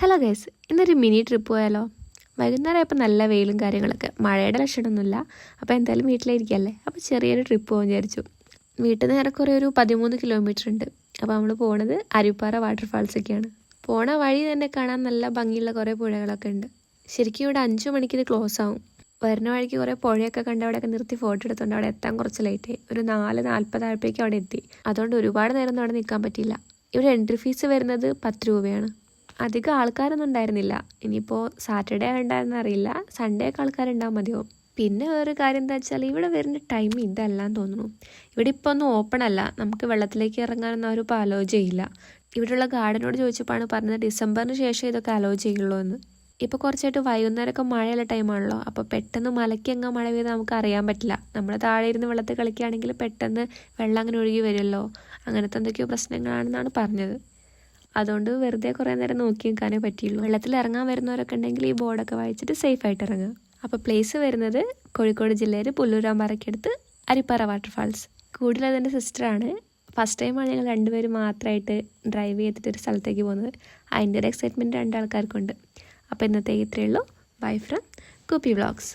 Hello guys, ഇന്നൊരു mini trip പോയാലോ? വൈകുന്നേരം ആയപ്പോൾ നല്ല വെയിലും കാര്യങ്ങളൊക്കെ, മഴയുടെ ലക്ഷണമൊന്നുമില്ല. അപ്പോൾ എന്തായാലും വീട്ടിലിരിക്കല്ലേ, അപ്പോൾ ചെറിയൊരു ട്രിപ്പ് പോകാൻ വിചാരിച്ചു. വീട്ടിൽ നിന്ന് ഏറെക്കുറെ ഒരു 13 കിലോമീറ്റർ ഉണ്ട്. അപ്പോൾ നമ്മൾ പോണത് അരുപ്പാറ വാട്ടർഫാൾസൊക്കെയാണ്. പോണ വഴി തന്നെ കാണാൻ നല്ല ഭംഗിയുള്ള കുറേ പുഴകളൊക്കെ ഉണ്ട്. ശരിക്കും ഇവിടെ 5 മണിക്ക് ഇത് ക്ലോസ് ആവും. വരുന്ന വഴിക്ക് കുറേ പുഴയൊക്കെ കണ്ട് അവിടെയൊക്കെ നിർത്തി ഫോട്ടോ എടുത്തുകൊണ്ട് അവിടെ എത്താൻ കുറച്ച് ലേറ്റായി. ഒരു 4:40 ആയപ്പോഴേക്കും അവിടെ എത്തി. അതുകൊണ്ട് ഒരുപാട് നേരം അവിടെ നിൽക്കാൻ പറ്റിയില്ല. ഇവിടെ എൻട്രി ഫീസ് വരുന്നത് 10 രൂപയാണ്. അധികം ആൾക്കാരൊന്നും ഉണ്ടായിരുന്നില്ല. ഇനിയിപ്പോൾ സാറ്റർഡേ ഉണ്ടായിരുന്ന അറിയില്ല, സൺഡേ ഒക്കെ ആൾക്കാരുണ്ടാവും മതിയാവും. പിന്നെ വേറൊരു കാര്യം എന്താ വെച്ചാൽ ഇവിടെ വരുന്ന ടൈം ഇതല്ലാന്ന് തോന്നുന്നു. ഇവിടെ ഇപ്പോൾ ഒന്നും ഓപ്പൺ അല്ല, നമുക്ക് വെള്ളത്തിലേക്ക് ഇറങ്ങാനൊന്നും അവർ ഇപ്പോൾ അലോ ചെയ്യില്ല. ഇവിടെയുള്ള ഗാർഡനോട് ചോദിച്ചപ്പോഴാണ് പറഞ്ഞത് ഡിസംബറിന് ശേഷം ഇതൊക്കെ അലോ ചെയ്യുള്ളൂ എന്ന്. ഇപ്പോൾ കുറച്ചായിട്ട് വൈകുന്നേരമൊക്കെ മഴയുള്ള ടൈമാണല്ലോ, അപ്പോൾ പെട്ടെന്ന് മലയ്ക്കെങ്ങാൻ മഴ പെയ്ത് നമുക്ക് അറിയാൻ പറ്റില്ല. നമ്മൾ താഴെ ഇരുന്ന് വെള്ളത്തിൽ കളിക്കുകയാണെങ്കിൽ പെട്ടെന്ന് വെള്ളം അങ്ങനെ ഒഴുകി വരുമല്ലോ, അങ്ങനത്തെ എന്തൊക്കെയോ പ്രശ്നങ്ങളാണെന്നാണ് പറഞ്ഞത്. അതുകൊണ്ട് വെറുതെ കുറേ നേരം നോക്കി നിൽക്കാനേ പറ്റിയുള്ളൂ. വെള്ളത്തിൽ ഇറങ്ങാൻ വരുന്നവരൊക്കെ ഉണ്ടെങ്കിൽ ഈ ബോർഡൊക്കെ വായിച്ചിട്ട് സേഫായിട്ട് ഇറങ്ങുക. അപ്പോൾ പ്ലേസ് വരുന്നത് കോഴിക്കോട് ജില്ലയിൽ പുല്ലൂരാമ്പാറയ്ക്കടുത്ത് അരുപ്പാറ വാട്ടർഫാൾസ്. കൂടുതൽ അതെൻ്റെ സിസ്റ്ററാണ്. ഫസ്റ്റ് ടൈമാണ് ഞങ്ങൾ രണ്ടുപേരും മാത്രമായിട്ട് ഡ്രൈവ് ചെയ്തിട്ട് ഒരു സ്ഥലത്തേക്ക് പോകുന്നത്. അതിൻ്റെ ഒരു എക്സൈറ്റ്മെൻറ്റ് രണ്ടാൾക്കാർക്കുണ്ട്. അപ്പോൾ ഇന്നത്തെ ഇത്രയേ ഉള്ളൂ. ബൈ ഫ്രം കുപ്പി വ്ളോഗ്സ്.